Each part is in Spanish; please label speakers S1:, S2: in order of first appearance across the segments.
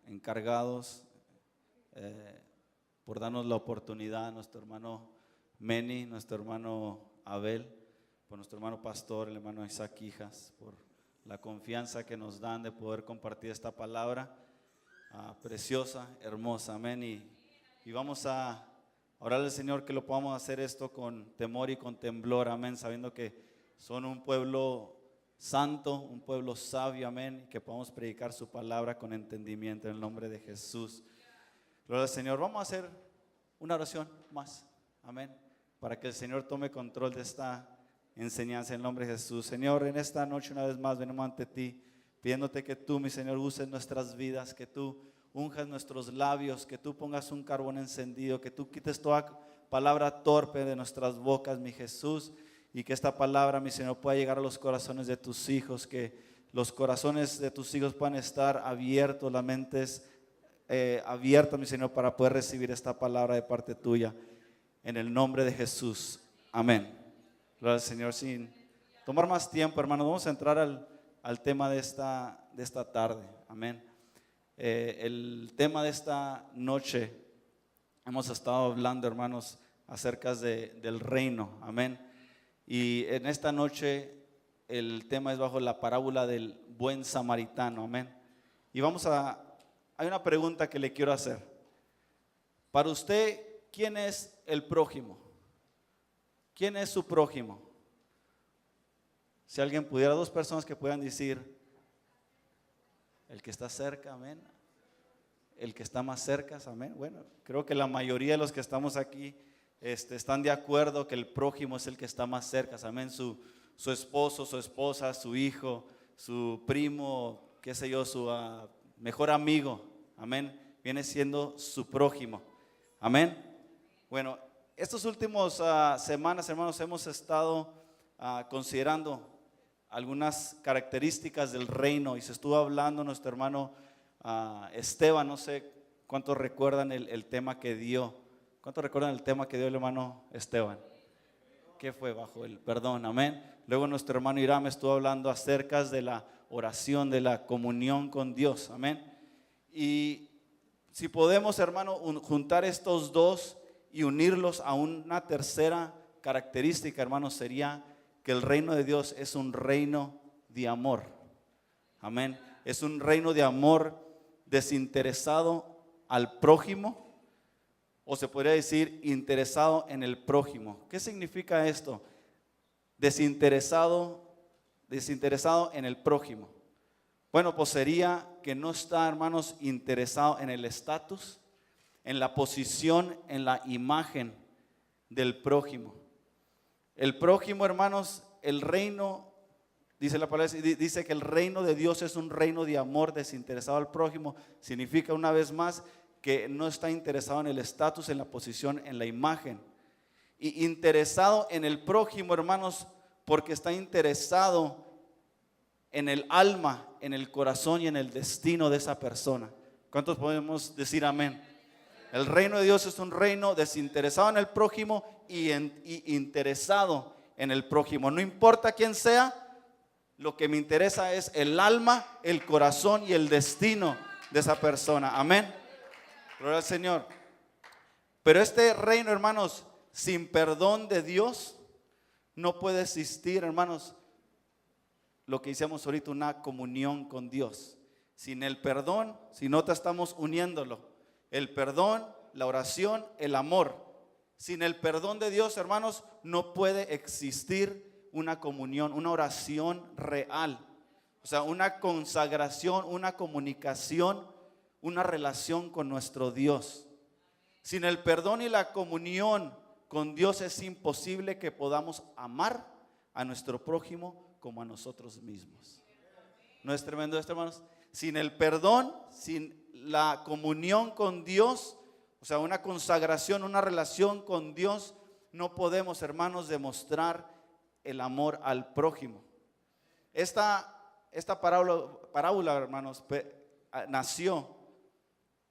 S1: encargados por darnos la oportunidad, nuestro hermano Meni, nuestro hermano Abel, por nuestro hermano pastor, el hermano Isaac Hijas, por la confianza que nos dan de poder compartir esta palabra preciosa, hermosa, amén. Y vamos a orarle al Señor que lo podamos hacer esto con temor y con temblor, amén, sabiendo que son un pueblo santo, un pueblo sabio, amén, que podamos predicar su palabra con entendimiento en el nombre de Jesús. Gloria al Señor. Vamos a hacer una oración más, amén, para que el Señor tome control de esta enseñanza en el nombre de Jesús. Señor, en esta noche una vez más venimos ante ti, pidiéndote que tú, mi Señor, uses nuestras vidas, que tú unjas nuestros labios, que tú pongas un carbón encendido, que tú quites toda palabra torpe de nuestras bocas, mi Jesús, y que esta palabra, mi Señor, pueda llegar a los corazones de tus hijos, que los corazones de tus hijos puedan estar abiertos, las mentes abiertas, mi Señor, para poder recibir esta palabra de parte tuya, en el nombre de Jesús, amén. Gloria al Señor. Sin tomar más tiempo, hermanos, vamos a entrar al tema de esta tarde, amén. El tema de esta noche, hemos estado hablando, hermanos, acerca del reino, amén. Y en esta noche el tema es bajo la parábola del buen samaritano, amén. Y hay una pregunta que le quiero hacer. Para usted, ¿quién es el prójimo? ¿Quién es su prójimo? Si alguien pudiera, dos personas que puedan decir, el que está cerca, amén. El que está más cerca, amén. Bueno, creo que la mayoría de los que estamos aquí están de acuerdo que el prójimo es el que está más cerca, amén. Su esposo, su esposa, su hijo, su primo, qué sé yo, su mejor amigo, amén, viene siendo su prójimo, amén. Bueno, estas últimas semanas, hermanos, hemos estado considerando algunas características del reino y se estuvo hablando nuestro hermano Esteban, no sé cuántos recuerdan el tema que dio. ¿Cuántos recuerdan el tema que dio el hermano Esteban? ¿Qué fue? Bajo el perdón, amén. Luego nuestro hermano Irán estuvo hablando acerca de la oración, de la comunión con Dios, amén. Y si podemos, hermano, juntar estos dos y unirlos a una tercera característica, hermano, sería que el reino de Dios es un reino de amor, amén. Es un reino de amor desinteresado al prójimo, o se podría decir interesado en el prójimo. ¿Qué significa esto? Desinteresado en el prójimo. Bueno, pues sería que no está, hermanos, interesado en el estatus, en la posición, en la imagen del prójimo. El prójimo, hermanos, el reino, dice la palabra, dice que el reino de Dios es un reino de amor desinteresado al prójimo. Significa una vez más que no está interesado en el estatus, en la posición, en la imagen. Y interesado en el prójimo, hermanos, porque está interesado en el alma, en el corazón y en el destino de esa persona. ¿Cuántos podemos decir amén? El reino de Dios es un reino desinteresado en el prójimo y interesado en el prójimo. No importa quién sea, lo que me interesa es el alma, el corazón y el destino de esa persona. Amén. Gloria al Señor. Pero este reino, hermanos, sin perdón de Dios, no puede existir, hermanos, lo que hicimos ahorita, una comunión con Dios. Sin el perdón, si no te estamos uniéndolo. El perdón, la oración, el amor. Sin el perdón de Dios, hermanos, no puede existir una comunión, una oración real. O sea, una consagración, una comunicación, una relación con nuestro Dios. Sin el perdón y la comunión con Dios es imposible que podamos amar a nuestro prójimo como a nosotros mismos. ¿No es tremendo esto, hermanos? Sin el perdón, sin la comunión con Dios, o sea, una consagración, una relación con Dios, no podemos, hermanos, demostrar el amor al prójimo. Esta parábola, hermanos, nació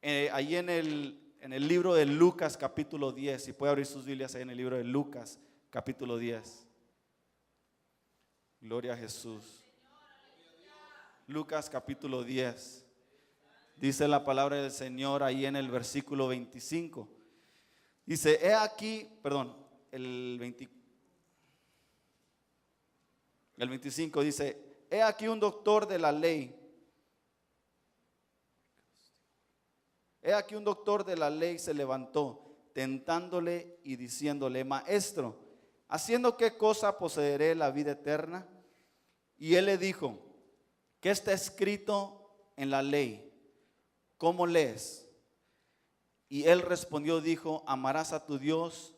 S1: ahí en el libro de Lucas capítulo 10. Si puede abrir sus Biblias ahí en el libro de Lucas capítulo 10. Gloria a Jesús. Lucas capítulo 10. Dice la palabra del Señor ahí en el versículo 25. Dice, he aquí, perdón, el 25 dice, he aquí un doctor de la ley. He aquí un doctor de la ley se levantó, tentándole y diciéndole, Maestro, ¿haciendo qué cosa poseeré la vida eterna? Y él le dijo, ¿qué está escrito en la ley? ¿Cómo lees? Y él respondió, dijo, amarás a tu Dios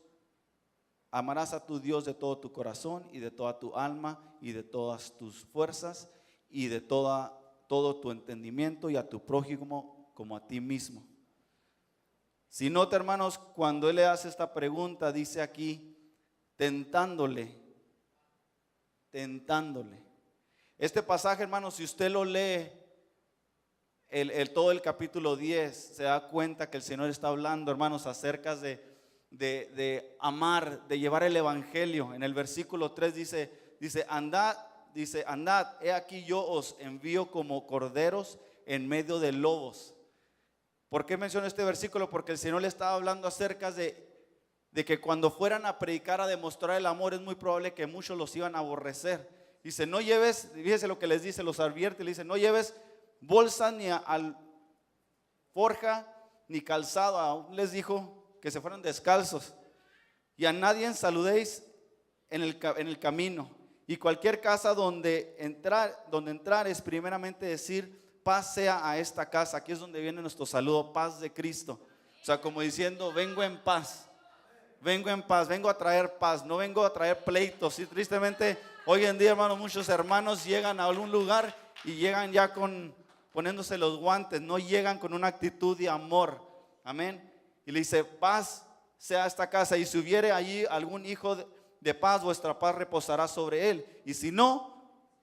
S1: de todo tu corazón y de toda tu alma y de todas tus fuerzas y de todo tu entendimiento, y a tu prójimo como a ti mismo. Si nota, hermanos, cuando él le hace esta pregunta, dice aquí, tentándole. Este pasaje, hermanos, si usted lo lee, todo el capítulo 10, se da cuenta que el Señor está hablando, hermanos, acerca de amar, de llevar el evangelio. En el versículo 3 dice, andad, he aquí yo os envío como corderos en medio de lobos. ¿Por qué menciono este versículo? Porque el Señor le estaba hablando acerca de que cuando fueran a predicar, a demostrar el amor, es muy probable que muchos los iban a aborrecer. Dice, no lleves, fíjese lo que les dice, los advierte, le dice, no lleves bolsa ni alforja ni calzado. Aún les dijo que se fueran descalzos. Y a nadie saludéis en el camino. Y cualquier casa donde entrares, primeramente decir, paz sea a esta casa. Aquí es donde viene nuestro saludo, paz de Cristo. O sea, como diciendo, vengo en paz, vengo a traer paz, no vengo a traer pleitos. Y tristemente, hoy en día, hermanos, muchos hermanos llegan a algún lugar y llegan ya poniéndose los guantes, no llegan con una actitud de amor. Amén. Y le dice, paz sea a esta casa, y si hubiere allí algún hijo de paz, vuestra paz reposará sobre él. Y si no,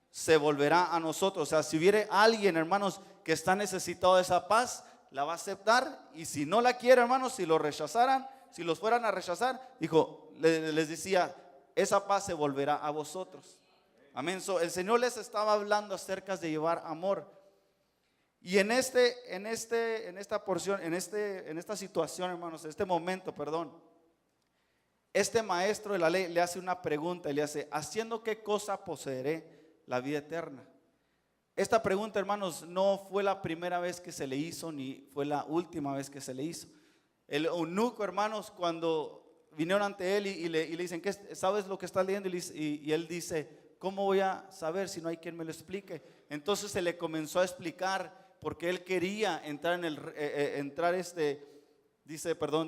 S1: se volverá a nosotros. O sea, si hubiere alguien, hermanos, que está necesitado de esa paz, la va a aceptar. Y si no la quiere, hermanos, si lo rechazaran, si los fueran a rechazar, dijo, les decía, esa paz se volverá a vosotros. Amén. El Señor les estaba hablando acerca de llevar amor. Y en esta porción, en esta situación, hermanos, en este momento, este maestro de la ley le hace una pregunta y le hace, ¿haciendo qué cosa poseeré la vida eterna? Esta pregunta, hermanos, no fue la primera vez que se le hizo, ni fue la última vez que se le hizo. El eunuco, hermanos, cuando vinieron ante él y le dicen, ¿sabes lo que estás leyendo? Y él dice, ¿cómo voy a saber si no hay quien me lo explique? Entonces se le comenzó a explicar, porque él quería entrar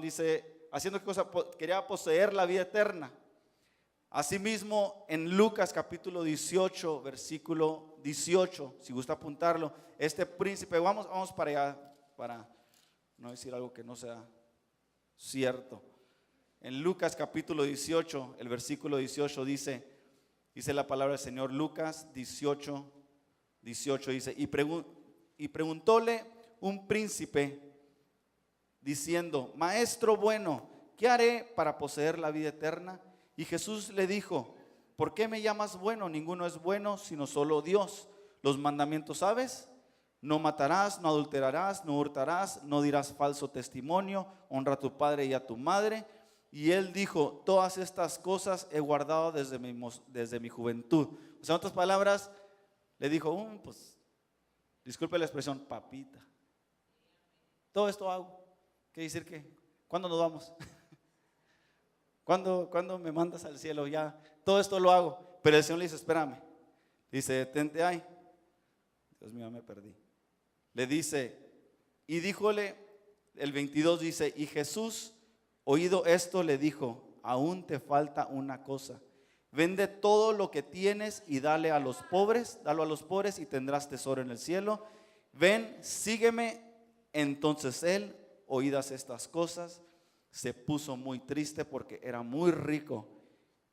S1: dice, haciendo qué cosa, quería poseer la vida eterna. Asimismo, en Lucas capítulo 18, versículo 18, si gusta apuntarlo, este príncipe, vamos para allá, para no decir algo que no sea cierto. En Lucas capítulo 18, el versículo 18 dice la palabra del Señor. Lucas 18 dice, y preguntóle un príncipe diciendo, Maestro bueno, ¿qué haré para poseer la vida eterna? Y Jesús le dijo, ¿por qué me llamas bueno? Ninguno es bueno sino solo Dios. Los mandamientos, ¿sabes? No matarás, no adulterarás, no hurtarás, no dirás falso testimonio, honra a tu padre y a tu madre. Y él dijo, todas estas cosas he guardado desde mi juventud. O sea, en otras palabras, le dijo, pues, disculpe la expresión, papita, todo esto hago. ¿Qué decir que? ¿Cuándo nos vamos? ¿Cuándo me mandas al cielo? Ya, todo esto lo hago. Pero el Señor le dice, espérame. Dice, detente ahí. Dios mío, me perdí. Le dice, y díjole, el 22 dice, y Jesús, oído esto, le dijo, aún te falta una cosa. Vende todo lo que tienes y dalo a los pobres y tendrás tesoro en el cielo. Ven, sígueme. Entonces él, oídas estas cosas, se puso muy triste porque era muy rico.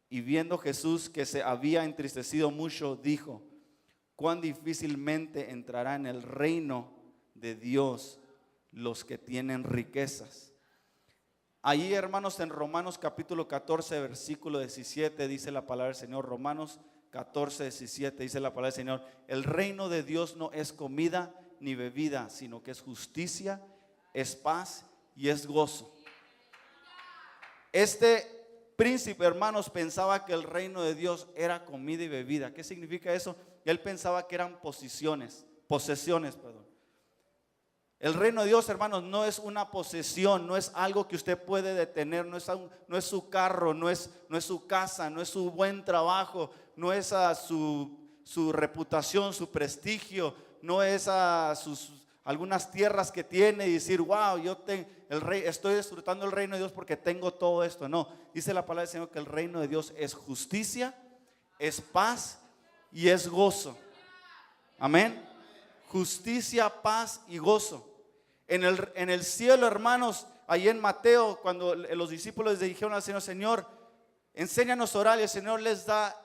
S1: Y viendo Jesús que se había entristecido mucho, dijo, cuán difícilmente entrará en el reino de Dios los que tienen riquezas. Allí, hermanos, en Romanos capítulo 14, versículo 17, dice la palabra del Señor. Romanos 14, 17, dice la palabra del Señor, el reino de Dios no es comida ni bebida, sino que es justicia, es paz y es gozo. Este príncipe, hermanos, pensaba que el reino de Dios era comida y bebida. ¿Qué significa eso? Él pensaba que eran posesiones. El reino de Dios, hermanos, no es una posesión, no es algo que usted puede detener, no es su carro, no es su casa, no es su buen trabajo, no es su reputación, su prestigio, no es algunas tierras que tiene y decir, wow, estoy disfrutando el reino de Dios porque tengo todo esto. No, dice la palabra del Señor que el reino de Dios es justicia, es paz y es gozo. Amén. Justicia, paz y gozo. En el cielo, hermanos, ahí en Mateo, cuando los discípulos le dijeron al Señor, Señor, enséñanos a orar, y el Señor les da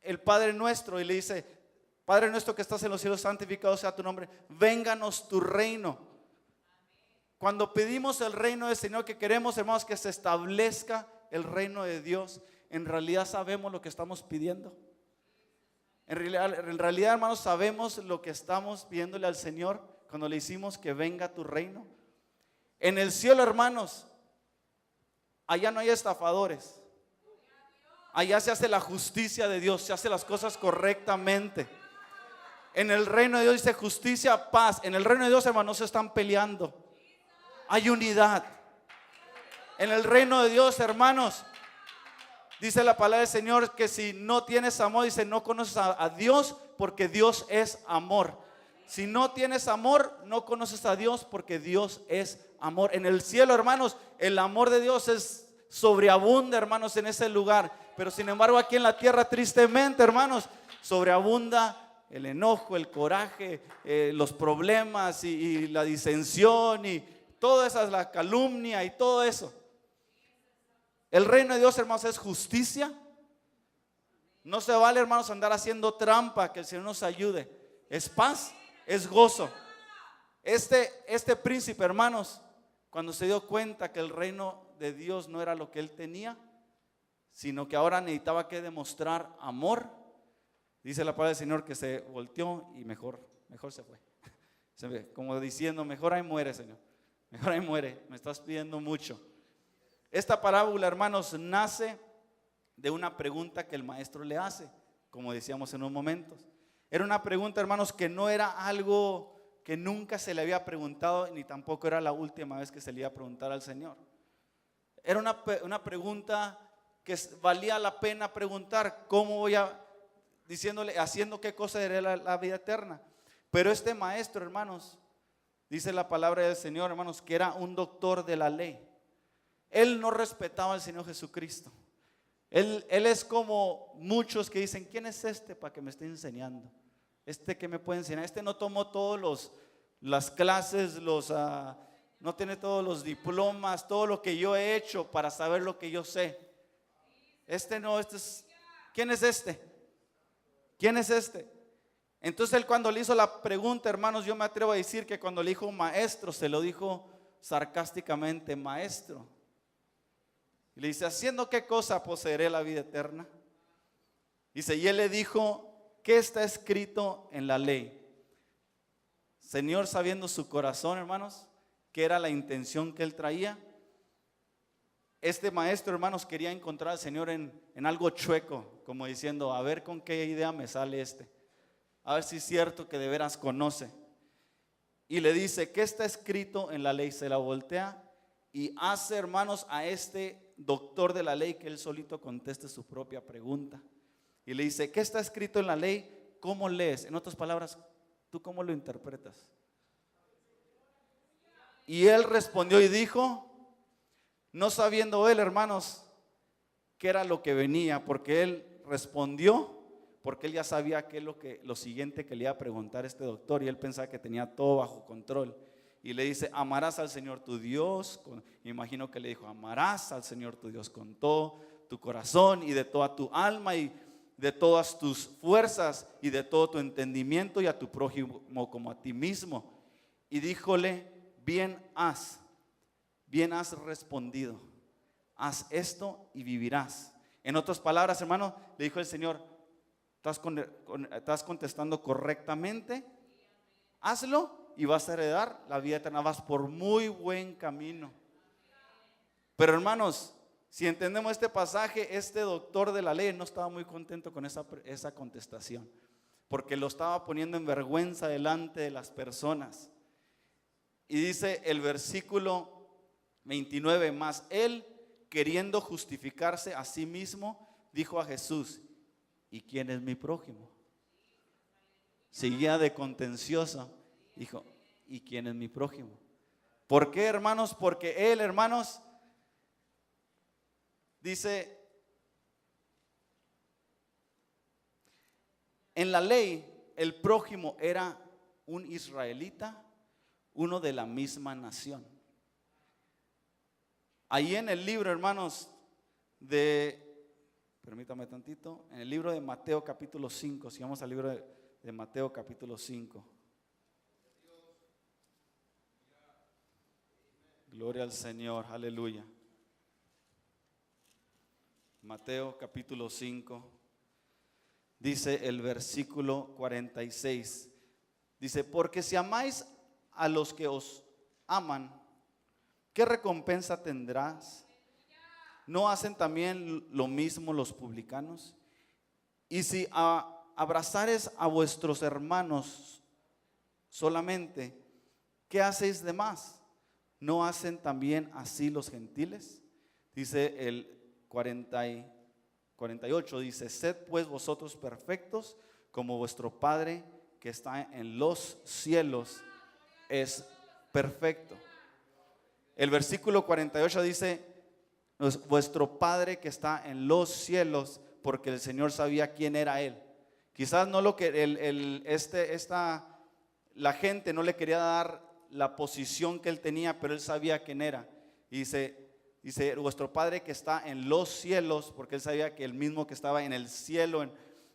S1: el Padre Nuestro y le dice, Padre nuestro que estás en los cielos, santificado sea tu nombre, vénganos tu reino. Cuando pedimos el reino del Señor, que queremos, hermanos, que se establezca el reino de Dios, en realidad sabemos lo que estamos pidiendo. En realidad, hermanos, sabemos lo que estamos pidiéndole al Señor cuando le hicimos que venga tu reino. En el cielo, hermanos, allá no hay estafadores. Allá se hace la justicia de Dios, se hace las cosas correctamente. En el reino de Dios dice justicia, paz. En el reino de Dios, hermanos, no se están peleando. Hay unidad. En el reino de Dios, hermanos, dice la palabra del Señor que si no tienes amor, dice, no conoces a Dios, porque Dios es amor. Si no tienes amor, no conoces a Dios, porque Dios es amor. En el cielo, hermanos, el amor de Dios es sobreabunda, hermanos, en ese lugar. Pero sin embargo, aquí en la tierra, tristemente, hermanos, sobreabunda el enojo, el coraje, los problemas y la disensión y toda esa, la calumnia y todo eso. El reino de Dios, hermanos, es justicia. No se vale, hermanos, andar haciendo trampa. Que el Señor nos ayude. Es paz, es gozo. Este príncipe, hermanos, cuando se dio cuenta que el reino de Dios no era lo que él tenía, sino que ahora necesitaba que demostrar amor, dice la palabra del Señor que se volteó y mejor se fue. Como diciendo, mejor ahí muere, Señor. Mejor ahí muere, me estás pidiendo mucho. Esta parábola, hermanos, nace de una pregunta que el maestro le hace, como decíamos en unos momentos. Era una pregunta, hermanos, que no era algo que nunca se le había preguntado, ni tampoco era la última vez que se le iba a preguntar al Señor. Era una pregunta que valía la pena preguntar, ¿cómo voy diciéndole, haciendo qué cosa de la vida eterna? Pero este maestro, hermanos, dice la palabra del Señor, hermanos, que era un doctor de la ley. Él no respetaba al Señor Jesucristo. Él es como muchos que dicen, ¿quién es este para que me esté enseñando? Este que me puede enseñar. Este no tomó todas las clases, no tiene todos los diplomas, todo lo que yo he hecho para saber lo que yo sé. ¿Quién es este? ¿Quién es este? Entonces él, cuando le hizo la pregunta, hermanos, yo me atrevo a decir que cuando le dijo maestro, se lo dijo sarcásticamente, maestro. Y le dice, ¿haciendo qué cosa poseeré la vida eterna? Dice, y él le dijo, ¿qué está escrito en la ley? Señor, sabiendo su corazón, hermanos, qué era la intención que él traía, este maestro, hermanos, quería encontrar al Señor en algo chueco, como diciendo, a ver con qué idea me sale a ver si es cierto que de veras conoce. Y le dice, ¿qué está escrito en la ley? Se la voltea y hace, hermanos, a este doctor de la ley que él solito conteste su propia pregunta. Y le dice, ¿qué está escrito en la ley? ¿Cómo lees? En otras palabras, ¿tú cómo lo interpretas? Y él respondió y dijo, no sabiendo él, hermanos, qué era lo que venía, porque él respondió, porque él ya sabía qué es lo siguiente que le iba a preguntar este doctor, y él pensaba que tenía todo bajo control. Y le dice, amarás al Señor tu Dios, imagino que le dijo, amarás al Señor tu Dios con todo tu corazón y de toda tu alma y de todas tus fuerzas y de todo tu entendimiento, y a tu prójimo como a ti mismo. Y díjole, bien has respondido, haz esto y vivirás. En otras palabras, hermano, le dijo el Señor, estás contestando correctamente, hazlo y vas a heredar la vida eterna. Vas por muy buen camino. Pero hermanos, si entendemos este pasaje, este doctor de la ley no estaba muy contento con esa contestación, porque lo estaba poniendo en vergüenza delante de las personas. Y dice el versículo 29, más él, queriendo justificarse a sí mismo, dijo a Jesús: ¿y quién es mi prójimo? Seguía de contencioso, dijo: ¿y quién es mi prójimo? ¿Por qué, hermanos? Porque él, hermanos, dice, en la ley el prójimo era un israelita, uno de la misma nación. Ahí en el libro, hermanos, permítame tantito, en el libro de Mateo capítulo 5, si vamos al libro de Mateo capítulo 5. Gloria al Señor, aleluya. Mateo capítulo 5, dice el versículo 46, dice: porque si amáis a los que os aman, ¿qué recompensa tendrás? ¿No hacen también lo mismo los publicanos? Y si abrazares a vuestros hermanos solamente, ¿qué hacéis de más? ¿No hacen también así los gentiles? Dice el 48, dice: sed pues vosotros perfectos, como vuestro Padre que está en los cielos es perfecto. El versículo 48 dice: vuestro Padre que está en los cielos, porque el Señor sabía quién era Él. Quizás no lo que la gente no le quería dar la posición que Él tenía, pero Él sabía quién era. Y dice vuestro Padre que está en los cielos, porque Él sabía que el mismo que estaba en el cielo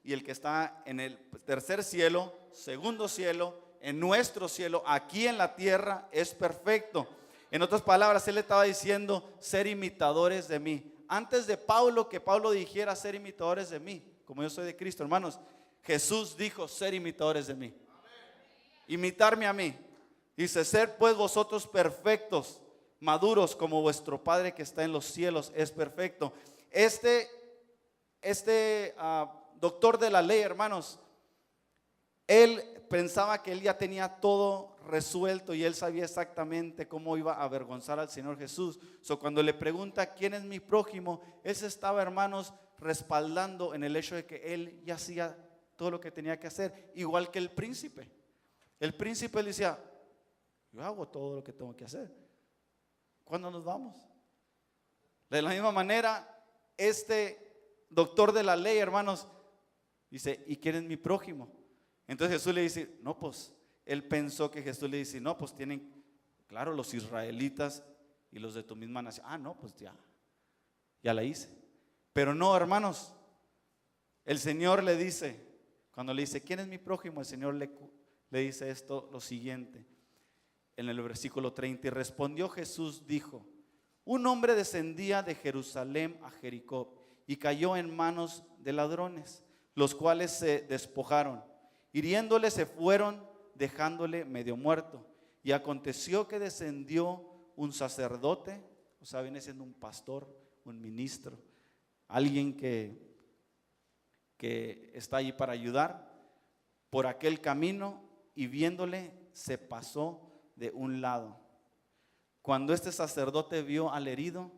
S1: y el que está en el tercer cielo, segundo cielo, en nuestro cielo, aquí en la tierra, es perfecto. En otras palabras, Él le estaba diciendo: ser imitadores de mí. Antes de que Pablo dijera ser imitadores de mí, como yo soy de Cristo, hermanos, Jesús dijo: ser imitadores de mí. Imitarme a mí. Dice: ser pues vosotros perfectos, maduros, como vuestro Padre que está en los cielos es perfecto. Este doctor de la ley, hermanos, él pensaba que él ya tenía todo resuelto y él sabía exactamente cómo iba a avergonzar al Señor Jesús. Cuando le pregunta: ¿quién es mi prójimo?, él se estaba, hermanos, respaldando en el hecho de que él ya hacía todo lo que tenía que hacer, igual que el príncipe. El príncipe le decía: yo hago todo lo que tengo que hacer. ¿Cuándo nos vamos? De la misma manera, este doctor de la ley, hermanos, dice: ¿y quién es mi prójimo? Entonces Jesús le dice: no, pues él pensó que Jesús le dice: no, pues tienen, claro, los israelitas y los de tu misma nación. No, pues ya la hice. Pero no, hermanos, el Señor le dice, cuando le dice: ¿quién es mi prójimo?, el Señor le dice lo siguiente, en el versículo 30: y respondió Jesús, dijo: un hombre descendía de Jerusalén a Jericó y cayó en manos de ladrones, los cuales se despojaron. Hiriéndole se fueron, dejándole medio muerto. Y aconteció que descendió un sacerdote, o sea, viene siendo un pastor, un ministro, alguien que está allí para ayudar, por aquel camino, y viéndole se pasó de un lado. Cuando este sacerdote vio al herido,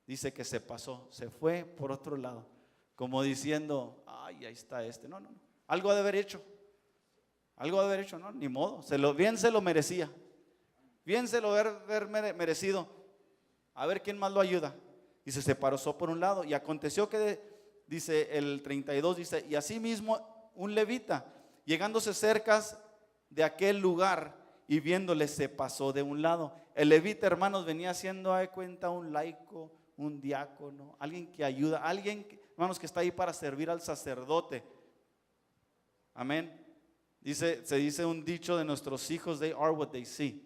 S1: dice que se pasó, se fue por otro lado, como diciendo: ay, ahí está este. No, algo ha de haber hecho, no, ni modo, bien se lo merecía, bien se lo haber merecido, a ver quién más lo ayuda. Y se pasó por un lado. Y aconteció que, dice el 32, dice: y asimismo un levita, llegándose cerca de aquel lugar y viéndole, se pasó de un lado. El levita, hermanos, venía siendo de cuenta un laico, un diácono, alguien que ayuda, alguien, hermanos, que está ahí para servir al sacerdote. Amén. Se dice un dicho de nuestros hijos: they are what they see.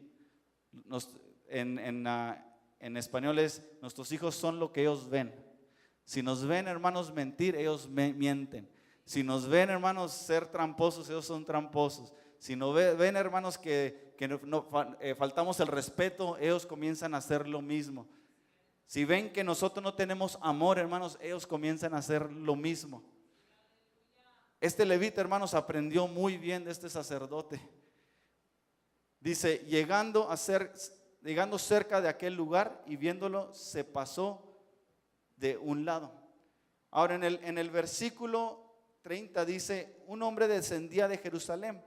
S1: En español es: nuestros hijos son lo que ellos ven. Si nos ven, hermanos, mentir, ellos mienten. Si nos ven, hermanos, ser tramposos, ellos son tramposos. Si no ven, hermanos, que faltamos el respeto, ellos comienzan a hacer lo mismo. Si ven que nosotros no tenemos amor, hermanos, ellos comienzan a hacer lo mismo. Este levita, hermanos, aprendió muy bien de este sacerdote. Dice, llegando cerca de aquel lugar y viéndolo, se pasó de un lado. Ahora en el versículo 30 dice, un hombre descendía de Jerusalén.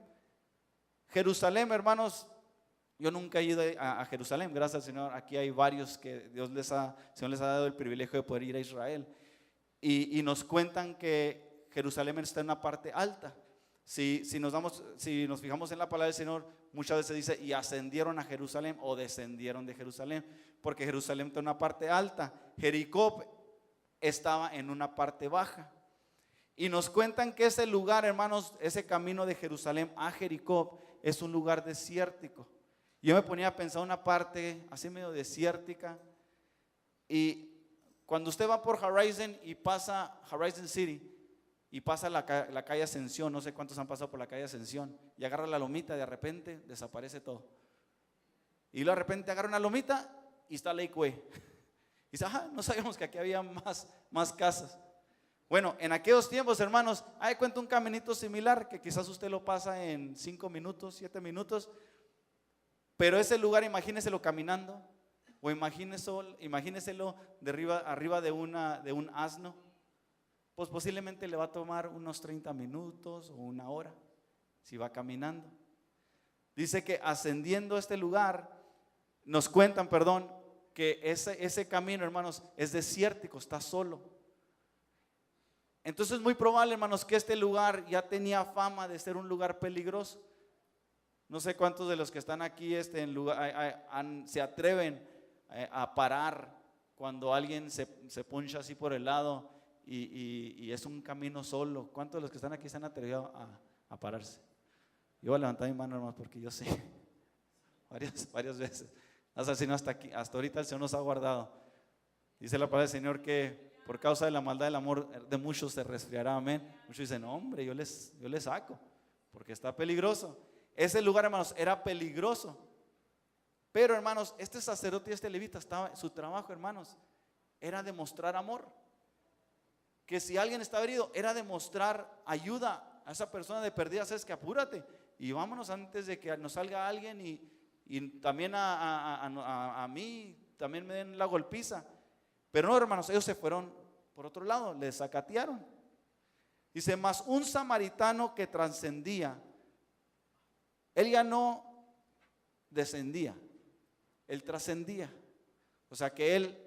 S1: Jerusalén, hermanos, yo nunca he ido a Jerusalén, gracias al Señor. Aquí hay varios que Señor les ha dado el privilegio de poder ir a Israel. Y nos cuentan que Jerusalén está en una parte alta. Si nos fijamos en la palabra del Señor, muchas veces dice, y ascendieron a Jerusalén o descendieron de Jerusalén, porque Jerusalén está en una parte alta. Jericó estaba en una parte baja. Y nos cuentan que ese lugar, hermanos, ese camino de Jerusalén a Jericó es un lugar desértico. Yo me ponía a pensar una parte así medio desértica. Y cuando usted va por Horizon y pasa Horizon City y pasa la calle Ascensión, no sé cuántos han pasado por la calle Ascensión, y agarra la lomita, de repente desaparece todo. Y luego de repente agarra una lomita y está Lakeway. Y dice, no sabíamos que aquí había más casas. Bueno, en aquellos tiempos, hermanos, ahí cuenta un caminito similar que quizás usted lo pasa en 5 minutos, 7 minutos. Pero ese lugar, imagíneselo caminando, o imagíneselo arriba de un asno. Pues posiblemente le va a tomar unos 30 minutos o una hora si va caminando. Dice que ascendiendo a este lugar, nos cuentan, que ese camino, hermanos, es desértico, está solo. Entonces es muy probable, hermanos, que este lugar ya tenía fama de ser un lugar peligroso. No sé cuántos de los que están aquí se atreven a parar cuando alguien se puncha así por el lado y es un camino solo. ¿Cuántos de los que están aquí se han atrevido a pararse? Yo voy a levantar mi mano, hermanos, porque yo sé varias veces. Hasta ahorita el Señor nos ha guardado. Dice la palabra del Señor que por causa de la maldad del amor de muchos se resfriará, amén. Muchos dicen, no, hombre, yo les saco, porque está peligroso. Ese lugar, hermanos, era peligroso. Pero, hermanos, este sacerdote y este levita, su trabajo, hermanos, era demostrar amor. Que si alguien estaba herido, era demostrar ayuda a esa persona de perdida. Sabes que apúrate y vámonos antes de que nos salga alguien y también a mí también me den la golpiza. Pero no, hermanos, ellos se fueron por otro lado, les sacatearon. Dice, mas un samaritano que trascendía, él ya no descendía, él trascendía. O sea que él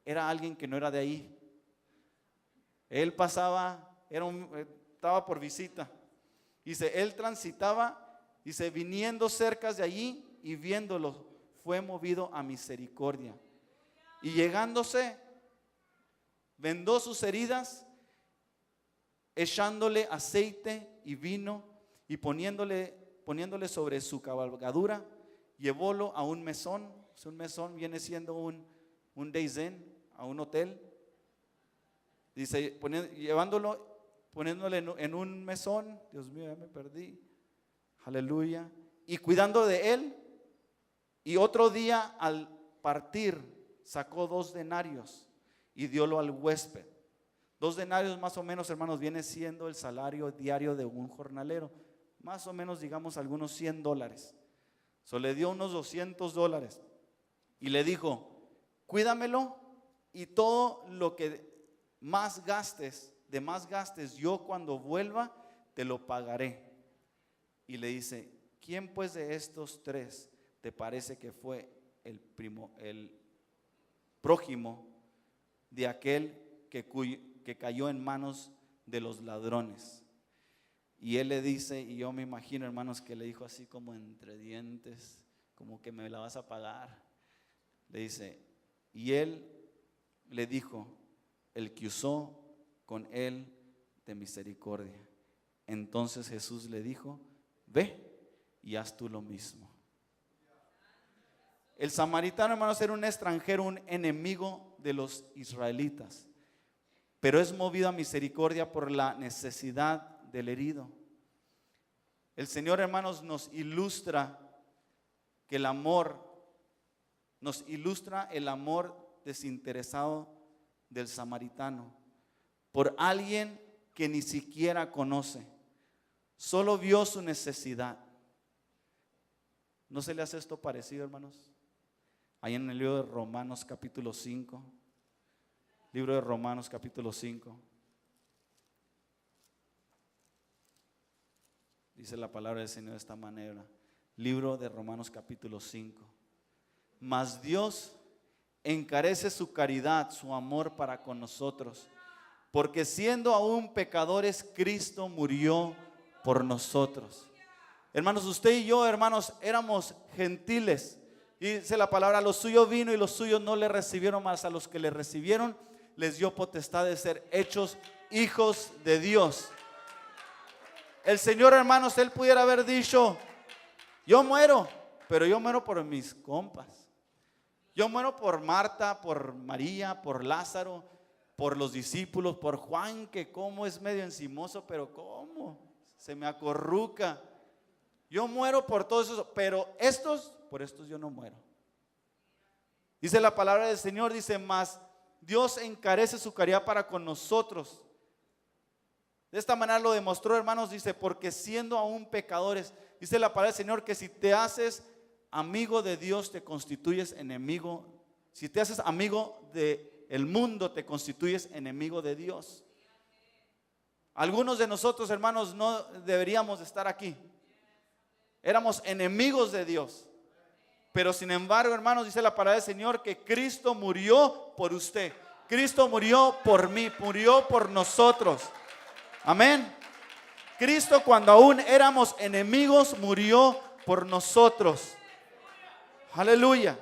S1: era alguien que no era de ahí. Él pasaba, estaba por visita. Dice, él transitaba, dice, viniendo cerca de allí y viéndolo, fue movido a misericordia. Y llegándose, vendó sus heridas, echándole aceite y vino y poniéndole sobre su cabalgadura, llevólo a un mesón. Un mesón viene siendo un days inn, a un hotel. Dice, poniéndole en un mesón. Dios mío, ya me perdí. Aleluya. Y cuidando de él. Y otro día al partir sacó 2 denarios y diólo al huésped. 2 denarios más o menos, hermanos, viene siendo el salario diario de un jornalero. Más o menos, digamos, algunos $100. Le dio unos $200 y le dijo, cuídamelo y todo lo que más gastes, yo cuando vuelva te lo pagaré. Y le dice, ¿quién pues de estos 3 te parece que fue el prójimo de aquel que cayó en manos de los ladrones? Y él le dice, y yo me imagino, hermanos, que le dijo así como entre dientes, como que me la vas a pagar. Le dice, y él le dijo, el que usó con él de misericordia. Entonces Jesús le dijo, ve y haz tú lo mismo. El samaritano, hermanos, era un extranjero, un enemigo de los israelitas, pero es movido a misericordia por la necesidad del herido. El Señor, hermanos, nos ilustra que el amor, nos ilustra el amor desinteresado del samaritano por alguien que ni siquiera conoce, solo vio su necesidad. ¿No se le hace esto parecido, hermanos? Ahí en el libro de Romanos capítulo 5, libro de Romanos capítulo 5, dice la palabra del Señor de esta manera, libro de Romanos capítulo 5, mas Dios encarece su caridad, su amor para con nosotros, porque siendo aún pecadores, Cristo murió por nosotros. Hermanos, usted y yo, hermanos, éramos gentiles. Y dice la palabra, los suyos vino y los suyos no le recibieron, mas a los que le recibieron les dio potestad de ser hechos hijos de Dios. El Señor, hermanos, Él pudiera haber dicho, yo muero, pero yo muero por mis compas. Yo muero por Marta, por María, por Lázaro, por los discípulos, por Juan, que como es medio encimoso, pero como se me acorruca. Yo muero por todos esos, pero por estos yo no muero. Dice la palabra del Señor, dice, mas Dios encarece su caridad para con nosotros. De esta manera lo demostró, hermanos, dice, porque siendo aún pecadores, dice la palabra del Señor que si te haces amigo de Dios te constituyes enemigo. Si te haces amigo del mundo te constituyes enemigo de Dios. Algunos de nosotros, hermanos, no deberíamos estar aquí. Éramos enemigos de Dios. Pero sin embargo, hermanos, dice la palabra del Señor que Cristo murió por usted. Cristo murió por mí, murió por nosotros. Amén. Cristo, cuando aún éramos enemigos, murió por nosotros. Aleluya.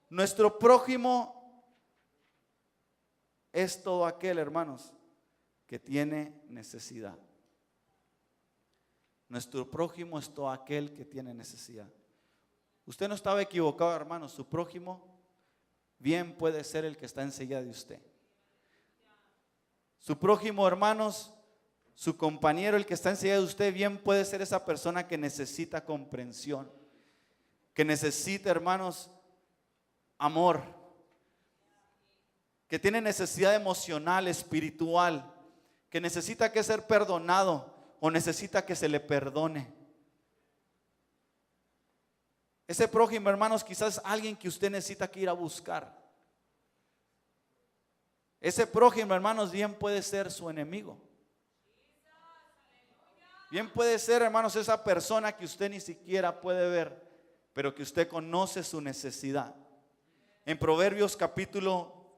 S1: Nuestro prójimo es todo aquel, hermanos, que tiene necesidad. Nuestro prójimo es todo aquel que tiene necesidad. Usted no estaba equivocado, hermanos. Su prójimo bien puede ser el que está enseguida de usted. Su prójimo, hermanos, su compañero, el que está enseguida de usted, bien puede ser esa persona que necesita comprensión, que necesita, hermanos, amor, que tiene necesidad emocional, espiritual, que necesita que ser perdonado o necesita que se le perdone. Ese prójimo, hermanos, quizás es alguien que usted necesita que ir a buscar. Ese prójimo, hermanos, bien puede ser su enemigo. Bien puede ser, hermanos, esa persona que usted ni siquiera puede ver, pero que usted conoce su necesidad. En Proverbios capítulo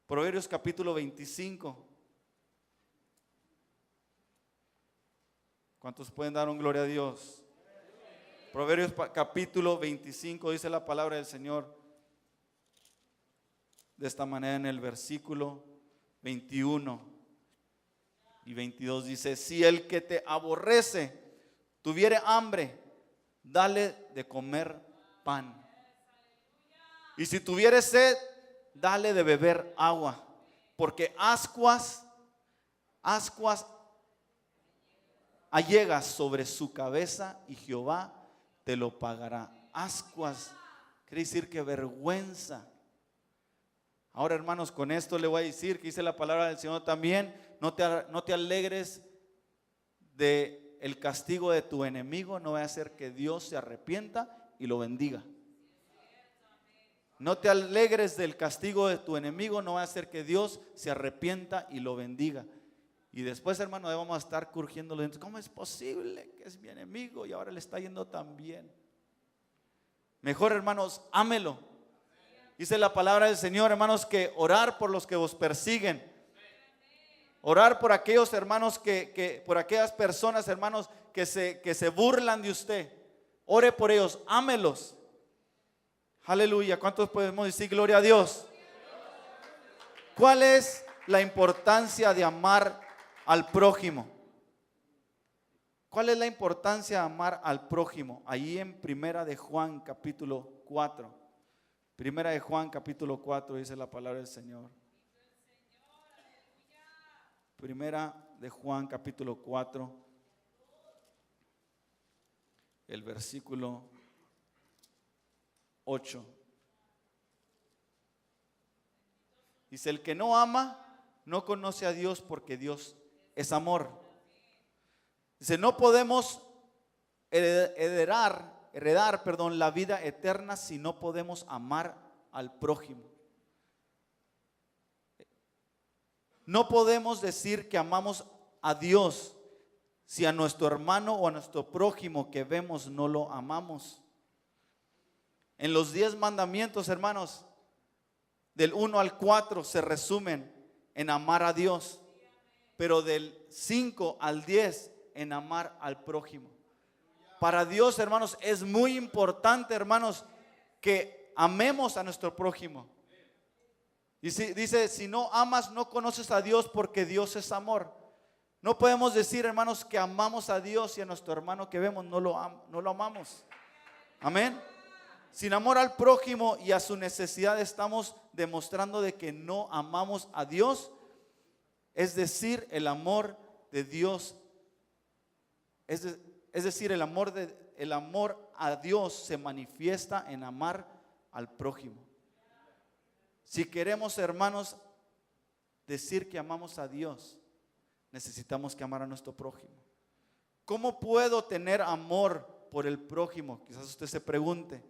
S1: 25. ¿Cuántos pueden dar un gloria a Dios? Proverbios capítulo 25 dice la palabra del Señor de esta manera en el versículo 21 y 22 dice: si el que te aborrece tuviere hambre, dale de comer pan. Y si tuviere sed, dale de beber agua, porque ascuas allegas sobre su cabeza y Jehová te lo pagará. Ascuas quiere decir que vergüenza. Ahora, hermanos, con esto le voy a decir que dice la palabra del Señor también: no te alegres de el castigo de tu enemigo, no va a hacer que Dios se arrepienta y lo bendiga. No te alegres del castigo de tu enemigo, no va a hacer que Dios se arrepienta y lo bendiga. Y después, hermano, vamos a estar curgiéndolo dentro. ¿Cómo es posible que es mi enemigo y ahora le está yendo tan bien? Mejor, hermanos, ámelo. Dice la palabra del Señor, hermanos, que orar por los que vos persiguen. Orar por aquellos hermanos por aquellas personas, hermanos, que se burlan de usted. Ore por ellos, ámelos. Aleluya. ¿Cuántos podemos decir gloria a Dios? ¿Cuál es la importancia de amar al prójimo? ¿Cuál es la importancia de amar al prójimo? Ahí en Primera de Juan capítulo 4. Primera de Juan capítulo 4 dice la palabra del Señor. Primera de Juan capítulo 4, el versículo 8. Dice, el que no ama no conoce a Dios, porque Dios es amor. Dice, no podemos heredar la vida eterna si no podemos amar al prójimo. No podemos decir que amamos a Dios si a nuestro hermano o a nuestro prójimo que vemos no lo amamos. En los 10 mandamientos, hermanos, del 1 al 4 se resumen en amar a Dios, pero del 5 al 10 en amar al prójimo. Para Dios, hermanos, es muy importante, hermanos, que amemos a nuestro prójimo. Y dice, si no amas, no conoces a Dios, porque Dios es amor. No podemos decir, hermanos, que amamos a Dios y a nuestro hermano que vemos no lo amamos. Amén. Sin amor al prójimo y a su necesidad estamos demostrando de que no amamos a Dios. Es decir, el amor de Dios, es decir, el amor a Dios se manifiesta en amar al prójimo. Si queremos, hermanos, decir que amamos a Dios, necesitamos que amar a nuestro prójimo. ¿Cómo puedo tener amor por el prójimo? Quizás usted se pregunte,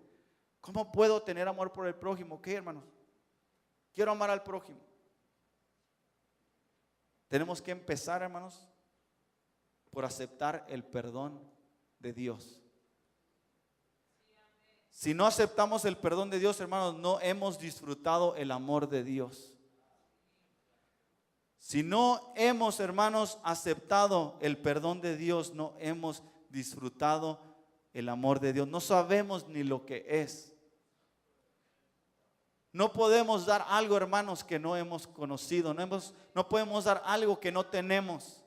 S1: ¿cómo puedo tener amor por el prójimo? ¿Qué, hermanos? Quiero amar al prójimo. Tenemos que empezar, hermanos, por aceptar el perdón de Dios. Si no aceptamos el perdón de Dios, hermanos, no hemos disfrutado el amor de Dios. Si no hemos, hermanos, aceptado el perdón de Dios, no hemos disfrutado el amor de Dios. No sabemos ni lo que es. No podemos dar algo, hermanos, que no hemos conocido. No podemos dar algo que no tenemos.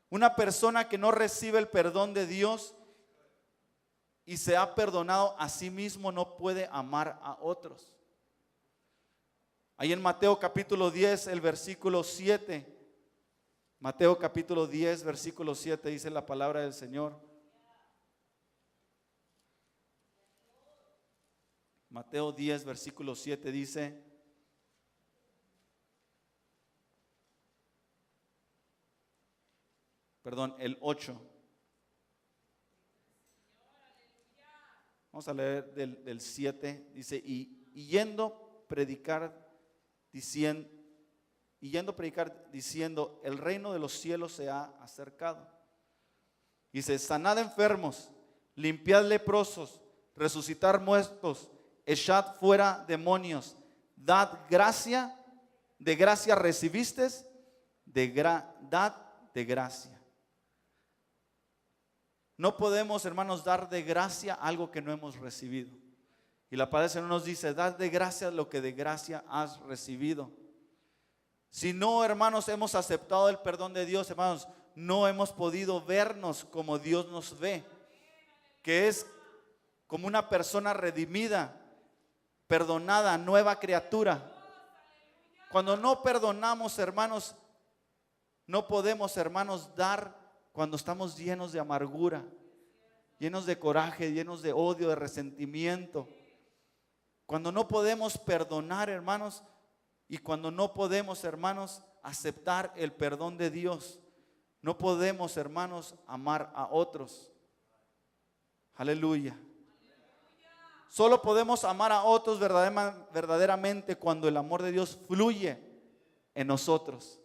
S1: Una persona que no recibe el perdón de Dios y se ha perdonado a sí mismo no puede amar a otros. Ahí en Mateo capítulo 10, el versículo 7. Mateo capítulo 10, versículo 7 dice la palabra del Señor. Mateo 10, versículo 7 dice: el 8. Vamos a leer del 7. Dice, y yendo predicar diciendo, el reino de los cielos se ha acercado. Dice, sanad enfermos, limpiad leprosos, resucitar muertos, echad fuera demonios, dad gracia, de gracia recibiste, dad de gracia. No podemos, hermanos, dar de gracia algo que no hemos recibido. Y la palabra del Señor nos dice, dad de gracia lo que de gracia has recibido. Si no, hermanos, hemos aceptado el perdón de Dios, hermanos, no hemos podido vernos como Dios nos ve, que es como una persona redimida, perdonada, nueva criatura. Cuando no perdonamos, hermanos, no podemos, hermanos, dar cuando estamos llenos de amargura, llenos de coraje, llenos de odio, de resentimiento. Cuando no podemos perdonar, hermanos, y cuando no podemos, hermanos, aceptar el perdón de Dios, no podemos, hermanos, amar a otros. Aleluya. Solo podemos amar a otros verdaderamente cuando el amor de Dios fluye en nosotros.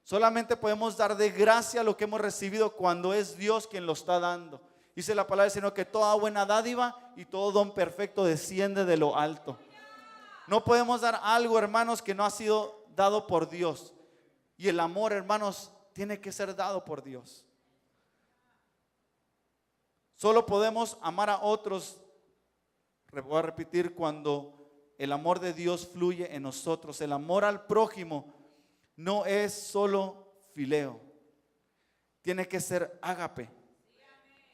S1: Solamente podemos dar de gracia lo que hemos recibido cuando es Dios quien lo está dando. Dice la palabra del Señor que toda buena dádiva y todo don perfecto desciende de lo alto. No podemos dar algo, hermanos, que no ha sido dado por Dios. Y el amor, hermanos, tiene que ser dado por Dios. Solo podemos amar a otros, voy a repetir, cuando el amor de Dios fluye en nosotros. El amor al prójimo no es solo fileo, tiene que ser ágape.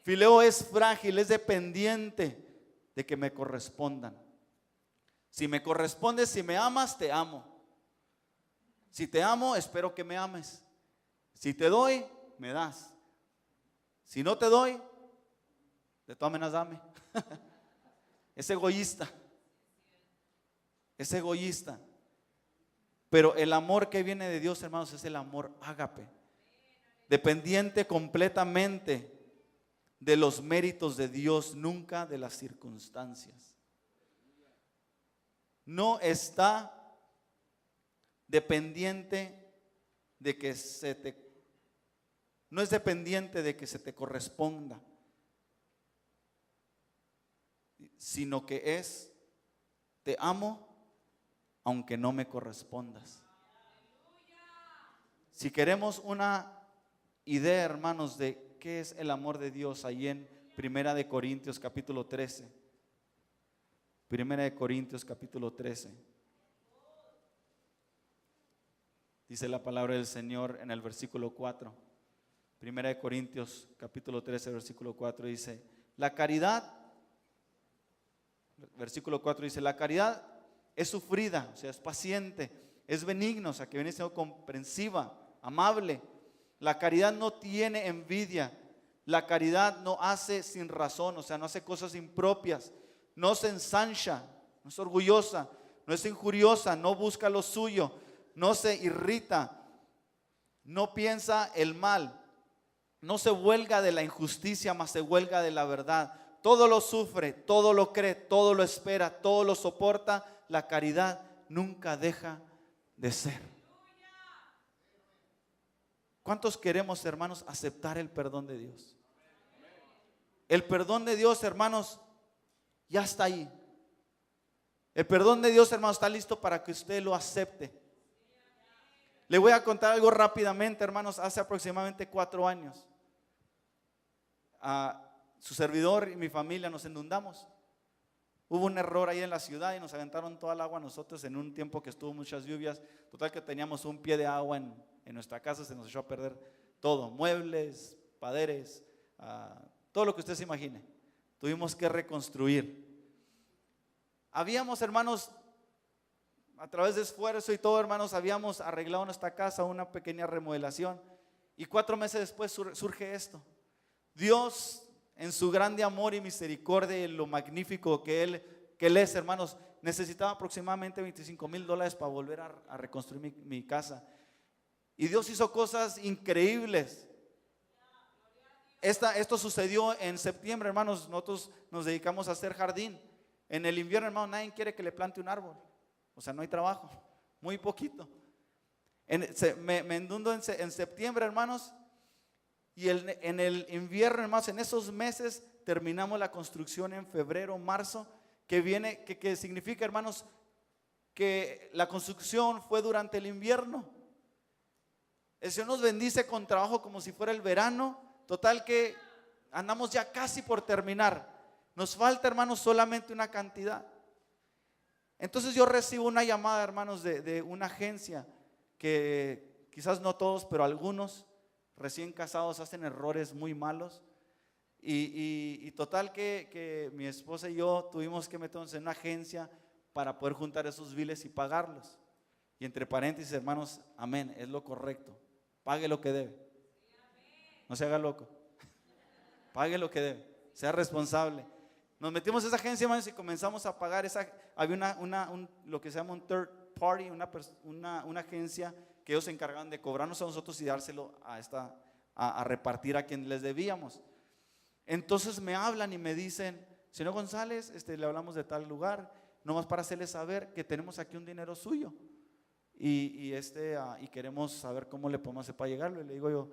S1: Fileo es frágil, es dependiente de que me correspondan. Si me corresponde, si me amas, te amo. Si te amo, espero que me ames. Si te doy, me das. Si no te doy, de todas maneras dame. Es egoísta. Es egoísta. Pero el amor que viene de Dios, hermanos, es el amor ágape, dependiente completamente de los méritos de Dios, nunca de las circunstancias. No está dependiente de que no es dependiente de que se te corresponda, sino que es: te amo aunque no me correspondas. Si queremos una idea, hermanos, de qué es el amor de Dios, ahí en Primera de Corintios capítulo 13. Primera de Corintios capítulo 13. Dice la palabra del Señor en el versículo 4. Primera de Corintios capítulo 13, versículo 4 dice: la caridad, versículo 4 dice: la caridad es sufrida, o sea, es paciente, es benigna, o sea, que viene siendo comprensiva, amable. La caridad no tiene envidia, la caridad no hace sin razón, o sea, no hace cosas impropias, no se ensancha, no es orgullosa, no es injuriosa, no busca lo suyo, no se irrita, no piensa el mal, no se huelga de la injusticia, mas se huelga de la verdad. Todo lo sufre, todo lo cree, todo lo espera, todo lo soporta. La caridad nunca deja de ser. ¿Cuántos queremos, hermanos, aceptar el perdón de Dios? El perdón de Dios, hermanos, ya está ahí. El perdón de Dios, hermanos, está listo para que usted lo acepte. Le voy a contar algo rápidamente, hermanos. Hace aproximadamente 4 años, su servidor y mi familia nos inundamos. Hubo un error ahí en la ciudad y nos aventaron toda el agua a nosotros en un tiempo que estuvo muchas lluvias. Total que teníamos un pie de agua en nuestra casa, se nos echó a perder todo, muebles, paderes, todo lo que usted se imagine. Tuvimos que reconstruir. Habíamos, hermanos, a través de esfuerzo y todo, hermanos, habíamos arreglado nuestra casa, una pequeña remodelación, y 4 meses después surge esto. Dios, en su grande amor y misericordia y lo magnífico que Él es, hermanos, necesitaba aproximadamente $25,000 para volver a reconstruir mi casa. Y Dios hizo cosas increíbles. Esto sucedió en septiembre, hermanos. Nosotros nos dedicamos a hacer jardín. En el invierno, hermano, nadie quiere que le plante un árbol. O sea, no hay trabajo, muy poquito. Me inundo en septiembre, hermanos. Y en el invierno, hermanos, en esos meses terminamos la construcción en febrero, marzo, que significa, hermanos, que la construcción fue durante el invierno. El Señor nos bendice con trabajo como si fuera el verano. Total que andamos ya casi por terminar. Nos falta, hermanos, solamente una cantidad. Entonces yo recibo una llamada, hermanos, de una agencia que quizás no todos, pero algunos recién casados hacen errores muy malos. Y total que mi esposa y yo tuvimos que meternos en una agencia para poder juntar esos biles y pagarlos. Y entre paréntesis, hermanos, amén, es lo correcto. Pague lo que debe. No se haga loco. Pague lo que debe. Sea responsable. Nos metimos a esa agencia, hermanos, y comenzamos a pagar había lo que se llama un third party, una agencia que ellos se encargaban de cobrarnos a nosotros y dárselo a repartir a quien les debíamos. Entonces me hablan y me dicen: señor González, le hablamos de tal lugar, nomás para hacerle saber que tenemos aquí un dinero suyo y queremos saber cómo le podemos hacer para llegarlo. Y le digo yo: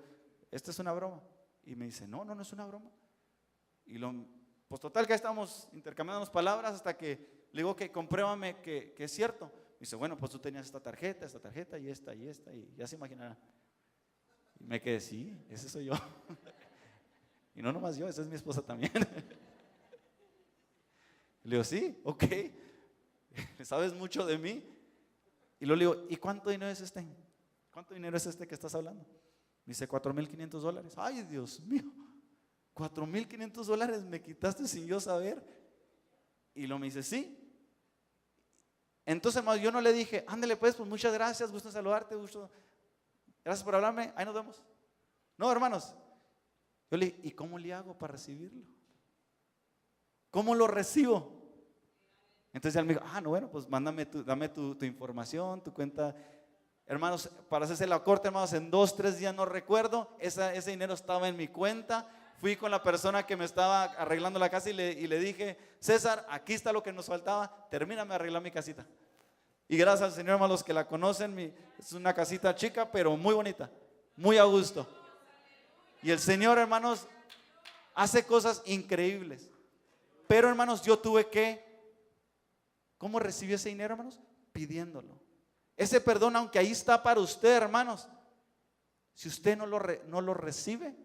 S1: ¿esta es una broma? Y me dice: no es una broma. Y pues total que estamos intercambiando palabras hasta que le digo: que compruébame que es cierto. Me dice: bueno, pues tú tenías esta tarjeta y esta, y ya se imaginarán. Y me quedé: sí, ese soy yo. Y no nomás yo, esa es mi esposa también. Le digo: sí, ok, sabes mucho de mí. Y luego le digo: ¿y cuánto dinero es este? ¿Cuánto dinero es este que estás hablando? Me dice: $4,500. Ay, Dios mío, $4,500 me quitaste sin yo saber. Y luego me dice: sí. Entonces, hermanos, yo no le dije, ándale pues muchas gracias, gusto en saludarte, gracias por hablarme, ahí nos vemos. No, hermanos, yo le dije, ¿y cómo le hago para recibirlo? ¿Cómo lo recibo? Entonces él me dijo, no, bueno, pues dame tu información, tu cuenta. Hermanos, para hacerse la corte, hermanos, en 2-3 días no recuerdo, ese dinero estaba en mi cuenta. Fui con la persona que me estaba arreglando la casa y le dije, César, aquí está lo que nos faltaba, termíname de arreglar mi casita. Y gracias al Señor, hermanos, que la conocen, es una casita chica, pero muy bonita, muy a gusto. Y el Señor, hermanos, hace cosas increíbles. Pero, hermanos, yo tuve que, ¿cómo recibí ese dinero, hermanos? Pidiéndolo. Ese perdón, aunque ahí está para usted, hermanos, si usted no lo recibe,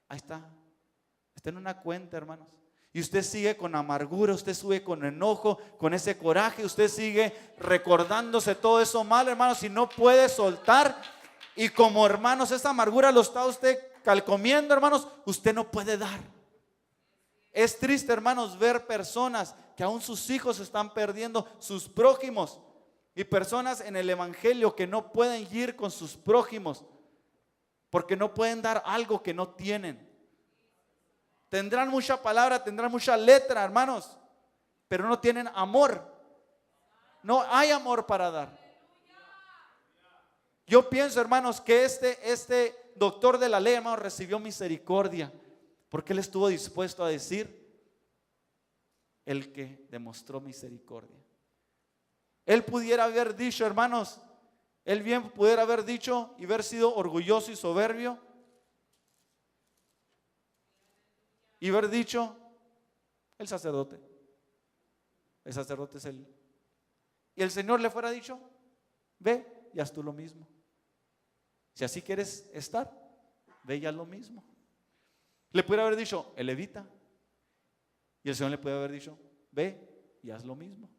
S1: ahí está en una cuenta, hermanos. Y usted sigue con amargura, usted sigue con enojo, con ese coraje, usted sigue recordándose todo eso mal, hermanos, y no puede soltar. Y como, hermanos, esa amargura lo está usted calcomiendo, hermanos, usted no puede dar. Es triste, hermanos, ver personas que aún sus hijos están perdiendo, sus prójimos, y personas en el evangelio que no pueden ir con sus prójimos porque no pueden dar algo que no tienen. Tendrán mucha palabra, tendrán mucha letra, hermanos, pero no tienen amor. No hay amor para dar. Yo pienso, hermanos, que este doctor de la ley, hermanos, recibió misericordia porque él estuvo dispuesto a decir, el que demostró misericordia. Él pudiera haber dicho, hermanos, él bien pudiera haber dicho y haber sido orgulloso y soberbio y haber dicho, el sacerdote es él. Y el Señor le fuera dicho, ve y haz tú lo mismo. Si así quieres estar, ve y haz lo mismo. Le pudiera haber dicho, el levita. Y el Señor le puede haber dicho, ve y haz lo mismo.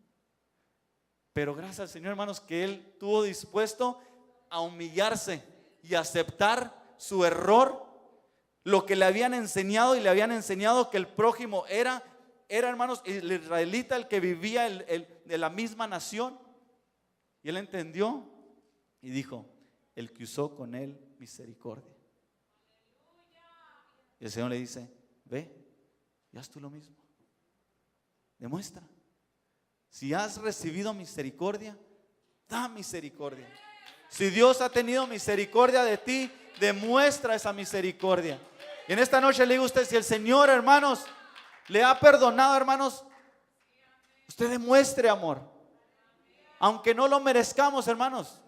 S1: Pero gracias al Señor, hermanos, que él estuvo dispuesto a humillarse y aceptar su error, lo que le habían enseñado, y le habían enseñado que el prójimo era, hermanos, el israelita, el que vivía de la misma nación. Y él entendió y dijo, el que usó con él misericordia. Y el Señor le dice, ve y haz tú lo mismo. Demuestra. Si has recibido misericordia, da misericordia. Si Dios ha tenido misericordia de ti, demuestra esa misericordia. Y en esta noche le digo a usted, si el Señor, hermanos, le ha perdonado, hermanos, usted demuestre amor. Aunque no lo merezcamos, hermanos.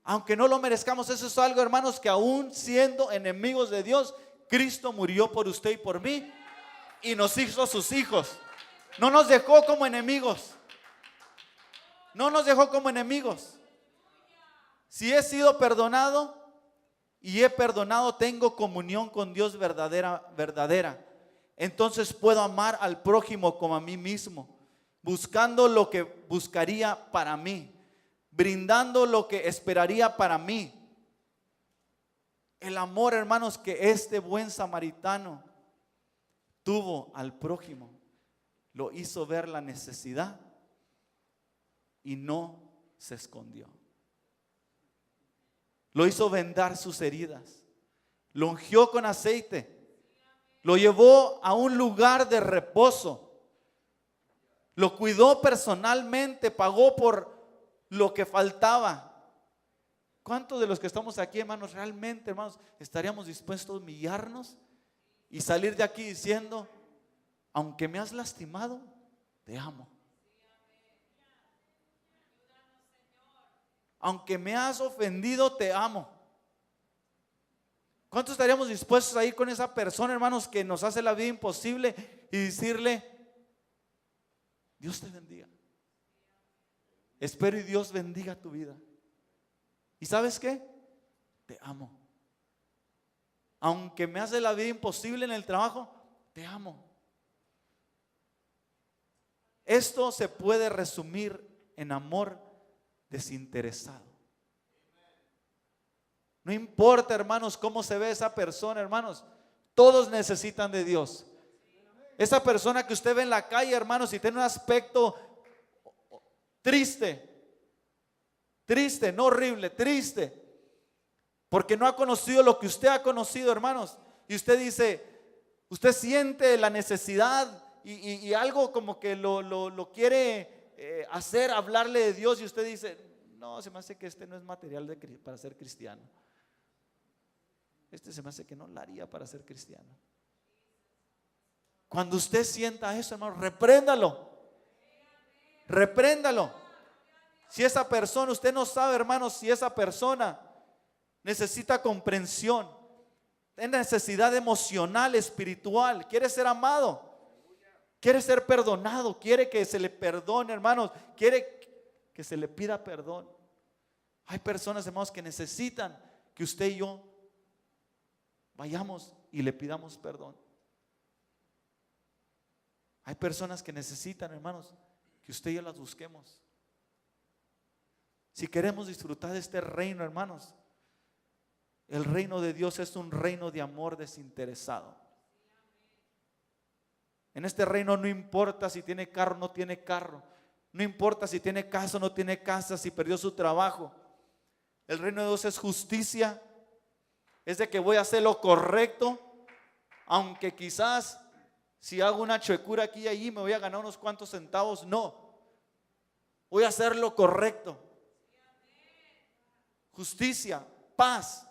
S1: Aunque no lo merezcamos, eso es algo, hermanos, que aún siendo enemigos de Dios, Cristo murió por usted y por mí y nos hizo sus hijos. No nos dejó como enemigos. No nos dejó como enemigos. Si he sido perdonado y he perdonado, tengo comunión con Dios verdadera. Entonces puedo amar al prójimo como a mí mismo, buscando lo que buscaría para mí, brindando lo que esperaría para mí. El amor, hermanos, que este buen samaritano tuvo al prójimo lo hizo ver la necesidad y no se escondió. Lo hizo vendar sus heridas, lo ungió con aceite, lo llevó a un lugar de reposo, lo cuidó personalmente, pagó por lo que faltaba. ¿Cuántos de los que estamos aquí, hermanos, realmente, hermanos, estaríamos dispuestos a humillarnos y salir de aquí diciendo, aunque me has lastimado, te amo? Aunque me has ofendido, te amo. ¿Cuántos estaríamos dispuestos a ir con esa persona, hermanos, que nos hace la vida imposible y decirle, Dios te bendiga? Espero y Dios bendiga tu vida. ¿Y sabes qué? Te amo. Aunque me hace la vida imposible en el trabajo, te amo. Esto se puede resumir en amor desinteresado. No importa, hermanos, cómo se ve esa persona, hermanos, todos necesitan de Dios. Esa persona que usted ve en la calle, hermanos, si tiene un aspecto triste, triste, no horrible, triste, porque no ha conocido lo que usted ha conocido, hermanos. Y usted dice, usted siente la necesidad y algo como que lo quiere hacer, hablarle de Dios, y usted dice, no, se me hace que este no es material para ser cristiano. Este se me hace que no la haría para ser cristiano. Cuando usted sienta eso, hermano, repréndalo. Repréndalo. Si esa persona, usted no sabe, hermano, si esa persona necesita comprensión, tiene necesidad emocional, espiritual, quiere ser amado, quiere ser perdonado, quiere que se le perdone, hermanos, quiere que se le pida perdón. Hay personas, hermanos, que necesitan que usted y yo vayamos y le pidamos perdón. Hay personas que necesitan, hermanos, que usted y yo las busquemos. Si queremos disfrutar de este reino, hermanos, el reino de Dios es un reino de amor desinteresado. En este reino no importa si tiene carro o no tiene carro, no importa si tiene casa o no tiene casa, si perdió su trabajo. El reino de Dios es justicia, es de que voy a hacer lo correcto, aunque quizás si hago una chuecura aquí y allí me voy a ganar unos cuantos centavos. No, voy a hacer lo correcto. Justicia, paz.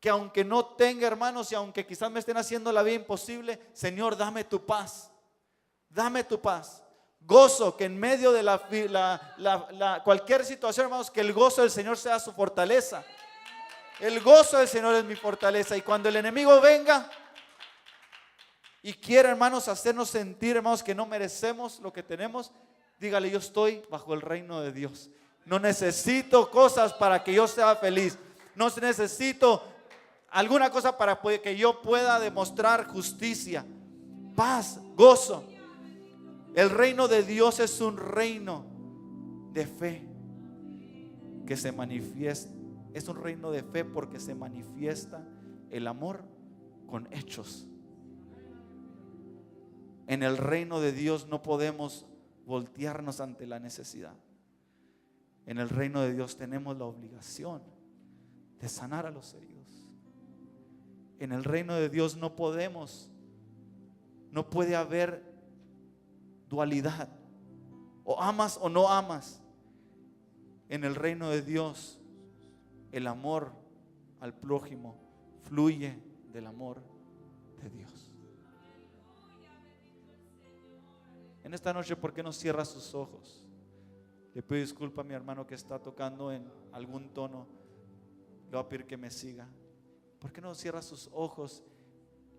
S1: Que aunque no tenga, hermanos, y aunque quizás me estén haciendo la vida imposible, Señor, dame tu paz. Dame tu paz. Gozo, que en medio de cualquier situación, hermanos, que el gozo del Señor sea su fortaleza. El gozo del Señor es mi fortaleza. Y cuando el enemigo venga y quiera, hermanos, hacernos sentir, hermanos, que no merecemos lo que tenemos, dígale, yo estoy bajo el reino de Dios. No necesito cosas para que yo sea feliz. No necesito alguna cosa para que yo pueda demostrar justicia, paz, gozo. El reino de Dios es un reino de fe que se manifiesta. Es un reino de fe porque se manifiesta el amor con hechos. En el reino de Dios no podemos voltearnos ante la necesidad. En el reino de Dios tenemos la obligación de sanar a los heridos. En el reino de Dios no puede haber dualidad, o amas o no amas. En el reino de Dios el amor al prójimo fluye del amor de Dios. En esta noche, ¿por qué no cierra sus ojos? Le pido disculpa a mi hermano que está tocando en algún tono. Le voy a pedir que me siga. ¿Por qué no cierra sus ojos,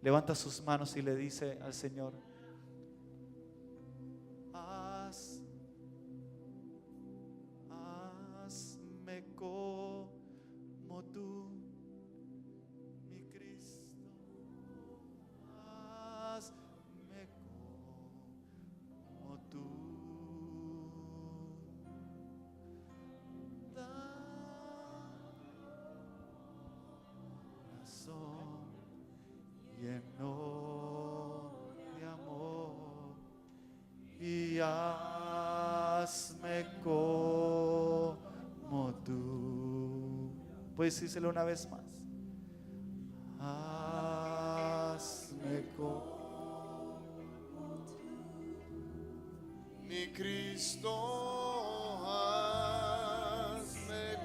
S1: levanta sus manos y le dice al Señor: hazme como tú, mi Cristo, hazme como tú. Lleno de amor y hazme como tú. Puedes decírselo una vez más. Hazme como mi Cristo, hazme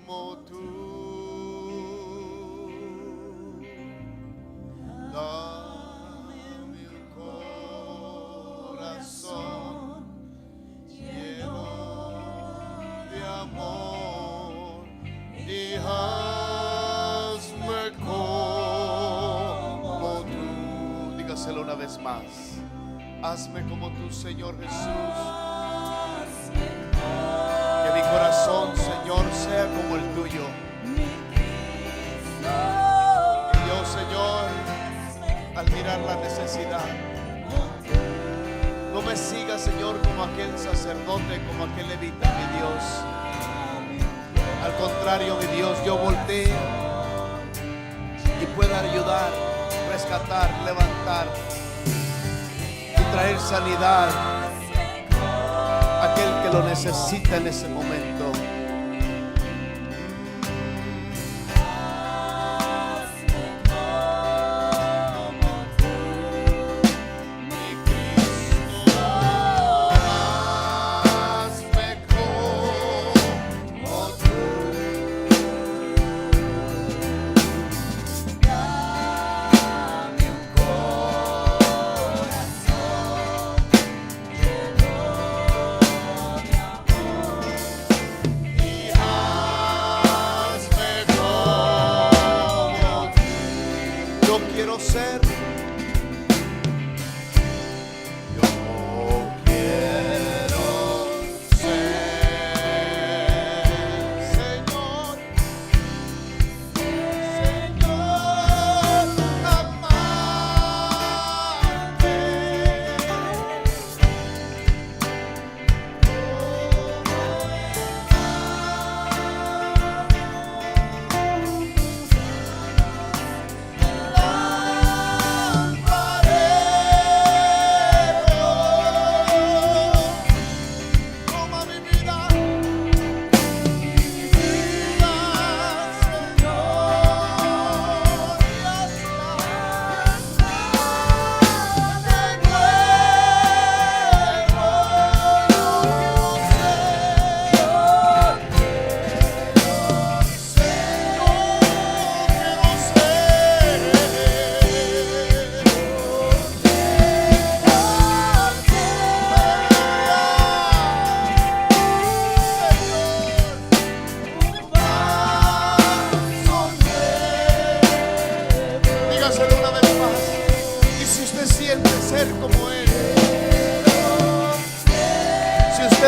S1: como tú. Dame un corazón lleno de amor y hazme como tú. Dígaselo una vez más. Hazme como tú, Señor Jesús. Que mi corazón, Señor, sea como el tuyo. Que yo, Señor, al mirar la necesidad, no me siga, Señor, como aquel sacerdote, como aquel levita, mi Dios. Al contrario, mi Dios, yo voltee y pueda ayudar, rescatar, levantar y traer sanidad
S2: Él lo necesita en ese momento.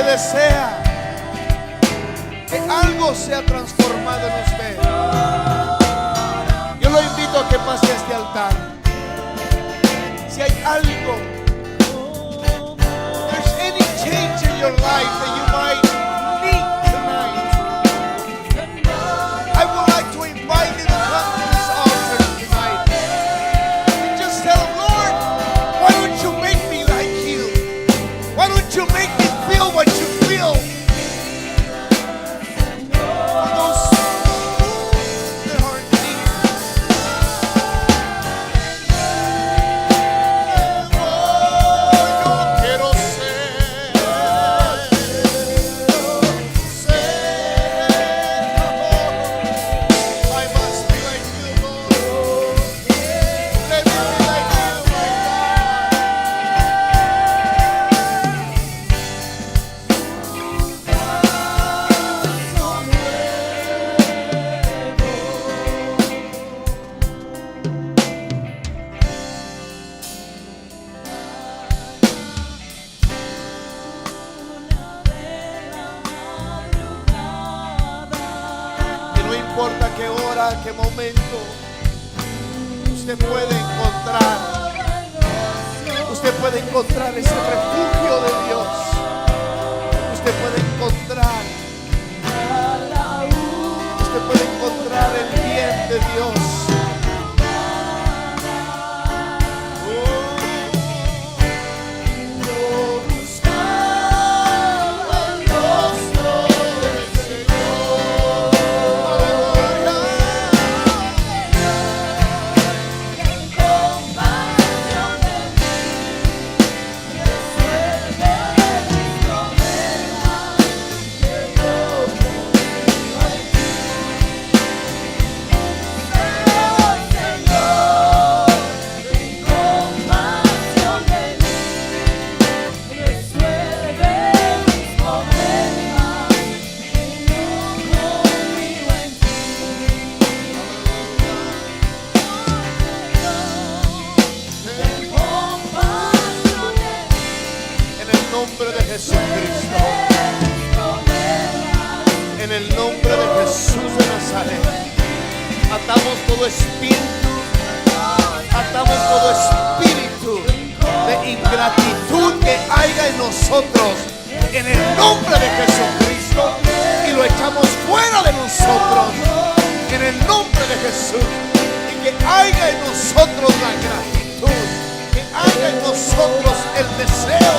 S2: Desea que algo sea transformado en usted, yo lo invito a que pase a este altar. Si hay algo, there's any change in your life that you might need tonight, I would like to invite you to come to this altar tonight and just tell him, Lord, why don't you make me like you? Why don't you make me feel what you feel? For those that are in need. Yo quiero ser I must be like you, Lord. Let me be like you, my Que no importa qué hora, qué momento, usted puede encontrar ese refugio de Dios. Usted puede encontrar el bien de Dios. Jesucristo, en el nombre de Jesús de Nazaret, atamos todo espíritu de ingratitud que haya en nosotros, en el nombre de Jesucristo, y lo echamos fuera de nosotros, en el nombre de Jesús, y que haya en nosotros la gratitud, que haya en nosotros el deseo